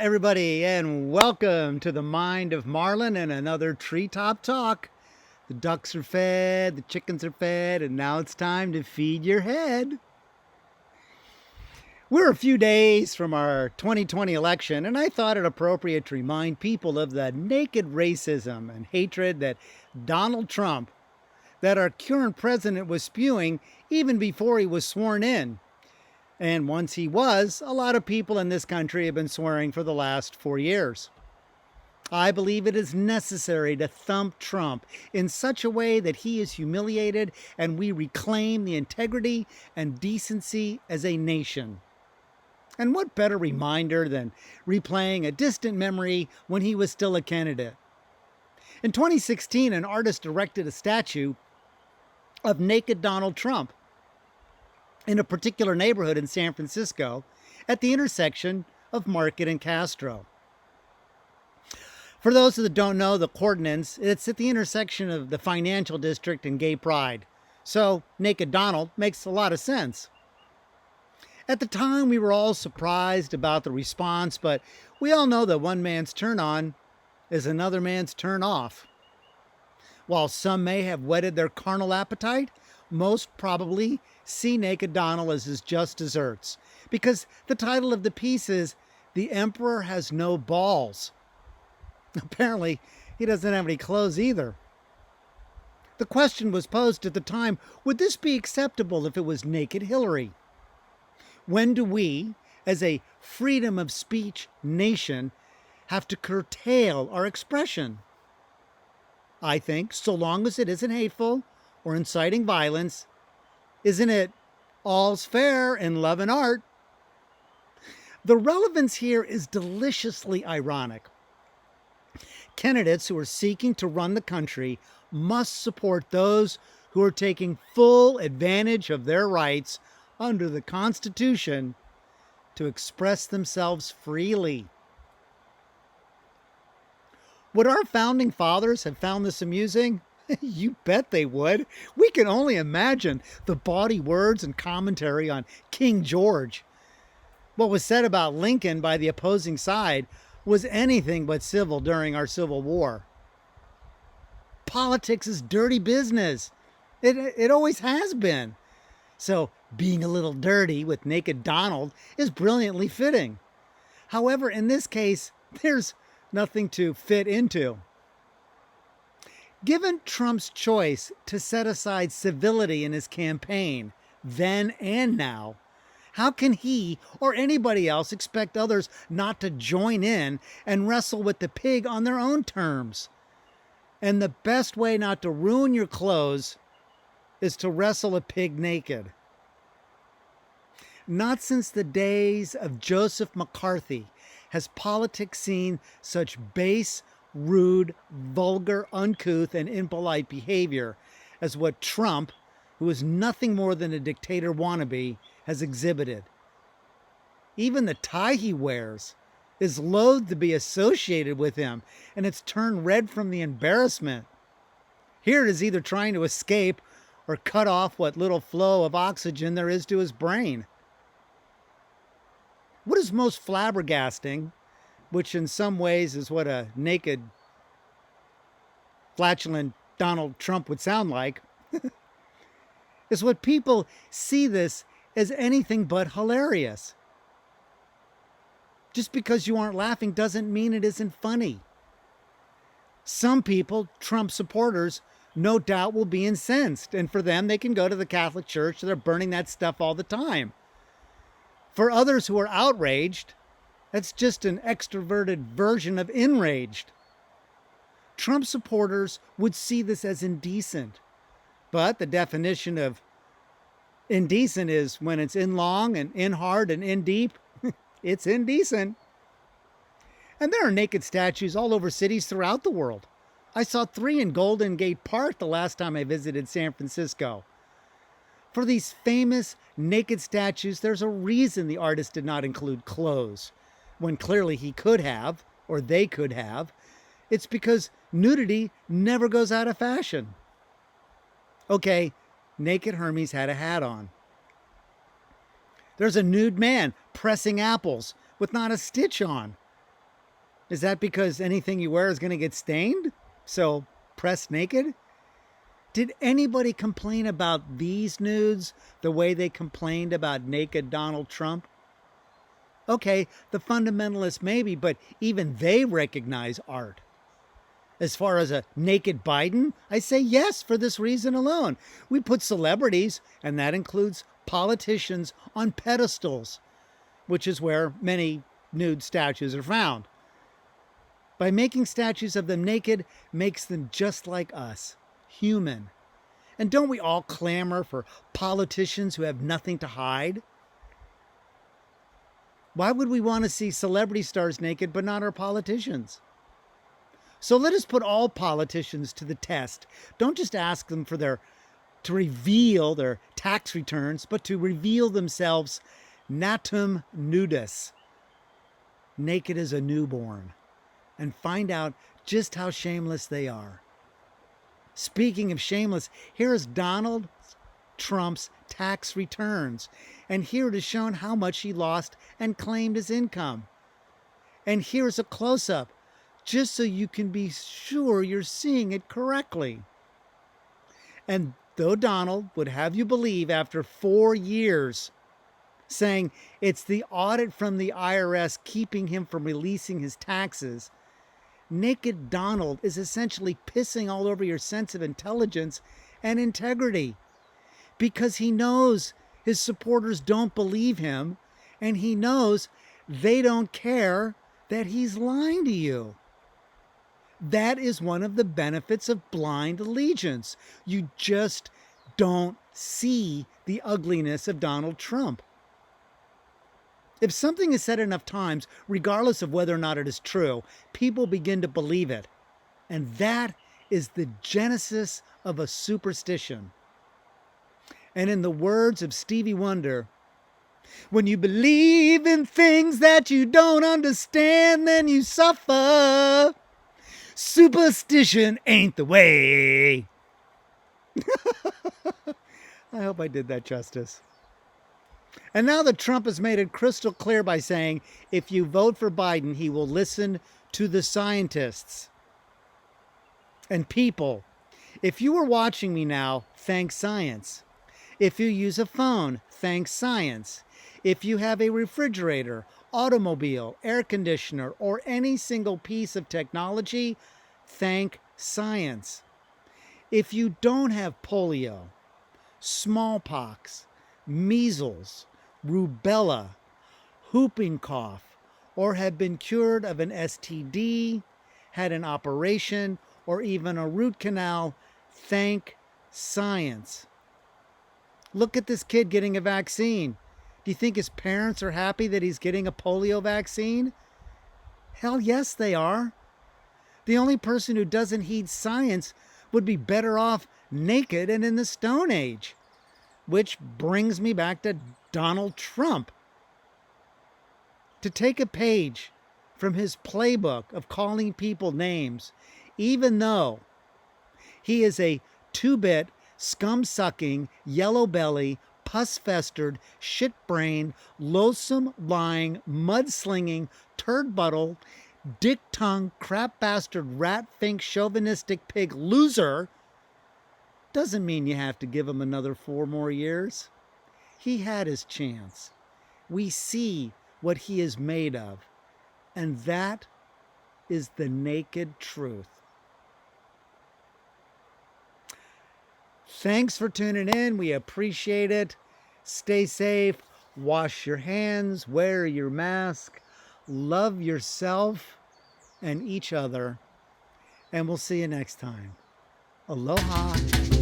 everybody, and welcome to the Mind of Marlin and another Treetop Talk. The ducks are fed, the chickens are fed, and now it's time to feed your head. We're a few days from our 2020 election, and I thought it appropriate to remind people of the naked racism and hatred that Donald Trump, that our current president, was spewing even before he was sworn in. And once he was, a lot of people in this country have been swearing for the last 4 years. I believe it is necessary to thump Trump in such a way that he is humiliated and we reclaim the integrity and decency as a nation. And what better reminder than replaying a distant memory when he was still a candidate? In 2016, an artist erected a statue of naked Donald Trump in a particular neighborhood in San Francisco at the intersection of Market and Castro. For those that don't know the coordinates, it's at the intersection of the financial district and gay pride. So naked Donald makes a lot of sense. At the time, we were all surprised about the response, but we all know that one man's turn on is another man's turn off. While some may have whetted their carnal appetite, most probably see naked Donald as his just desserts, because the title of the piece is "The Emperor Has No Balls." Apparently, he doesn't have any clothes either. The question was posed at the time, would this be acceptable if it was naked Hillary? When do we, as a freedom of speech nation, have to curtail our expression? I think, so long as it isn't hateful or inciting violence, isn't it all's fair in love and art? The relevance here is deliciously ironic. Candidates who are seeking to run the country must support those who are taking full advantage of their rights under the Constitution to express themselves freely. Would our founding fathers have found this amusing? You bet they would. We can only imagine the bawdy words and commentary on King George. What was said about Lincoln by the opposing side was anything but civil during our Civil War. Politics is dirty business. It always has been. So being a little dirty with naked Donald is brilliantly fitting. However, in this case, there's nothing to fit into. Given Trump's choice to set aside civility in his campaign, then and now, how can he or anybody else expect others not to join in and wrestle with the pig on their own terms? And the best way not to ruin your clothes is to wrestle a pig naked. Not since the days of Joseph McCarthy has politics seen such base, rude, vulgar, uncouth, and impolite behavior as what Trump, who is nothing more than a dictator wannabe, has exhibited. Even the tie he wears is loath to be associated with him, and it's turned red from the embarrassment. Here it is either trying to escape or cut off what little flow of oxygen there is to his brain. What is most flabbergasting, which in some ways is what a naked, flatulent Donald Trump would sound like, is what people see this as anything but hilarious. Just because you aren't laughing doesn't mean it isn't funny. Some people, Trump supporters, no doubt will be incensed, and for them, they can go to the Catholic Church. They're burning that stuff all the time. For others who are outraged, that's just an extroverted version of enraged. Trump supporters would see this as indecent, but the definition of indecent is when it's in long and in hard and in deep. It's indecent. And there are naked statues all over cities throughout the world. I saw 3 in Golden Gate Park the last time I visited San Francisco. For these famous naked statues, there's a reason the artist did not include clothes, when clearly he could have, or they could have. It's because nudity never goes out of fashion. Okay, naked Hermes had a hat on. There's a nude man pressing apples with not a stitch on. Is that because anything you wear is going to get stained? So press naked? Did anybody complain about these nudes the way they complained about naked Donald Trump? Okay, the fundamentalists maybe, but even they recognize art. As far as a naked Biden, I say yes for this reason alone. We put celebrities, and that includes politicians, on pedestals, which is where many nude statues are found. By making statues of them naked makes them just like us, human. And don't we all clamor for politicians who have nothing to hide? Why would we want to see celebrity stars naked but not our politicians? So let us put all politicians to the test. Don't just ask them to reveal their tax returns, but to reveal themselves natum nudis, naked as a newborn, and find out just how shameless they are. Speaking of shameless, here is Donald Trump's tax returns, and here it is shown how much he lost and claimed as income. And here's a close-up, just so you can be sure you're seeing it correctly. And though Donald would have you believe after 4 years, saying it's the audit from the IRS keeping him from releasing his taxes, naked Donald is essentially pissing all over your sense of intelligence and integrity, because he knows his supporters don't believe him, and he knows they don't care that he's lying to you. That is one of the benefits of blind allegiance. You just don't see the ugliness of Donald Trump. If something is said enough times, regardless of whether or not it is true, people begin to believe it. And that is the genesis of a superstition. And in the words of Stevie Wonder, when you believe in things that you don't understand, then you suffer. Superstition ain't the way. I hope I did that justice. And now that Trump has made it crystal clear by saying if you vote for Biden, he will listen to the scientists. And people, if you are watching me now, thank science. If you use a phone, thank science. If you have a refrigerator, automobile, air conditioner, or any single piece of technology, thank science. If you don't have polio, smallpox, measles, rubella, whooping cough, or have been cured of an STD, had an operation, or even a root canal, thank science. Look at this kid getting a vaccine. Do you think his parents are happy that he's getting a polio vaccine? Hell yes, they are. The only person who doesn't heed science would be better off naked and in the Stone Age. Which brings me back to Donald Trump. To take a page from his playbook of calling people names, even though he is a two-bit, scum-sucking, yellow-belly, pus-festered, shit-brained, loathsome-lying, mud-slinging, turd-buttle, dick-tongue, crap-bastard, rat-fink, chauvinistic pig loser, doesn't mean you have to give him another 4 more years. He had his chance. We see what he is made of, and that is the naked truth. Thanks for tuning in. We appreciate it. Stay safe. Wash your hands. Wear your mask. Love yourself and each other. And we'll see you next time. Aloha.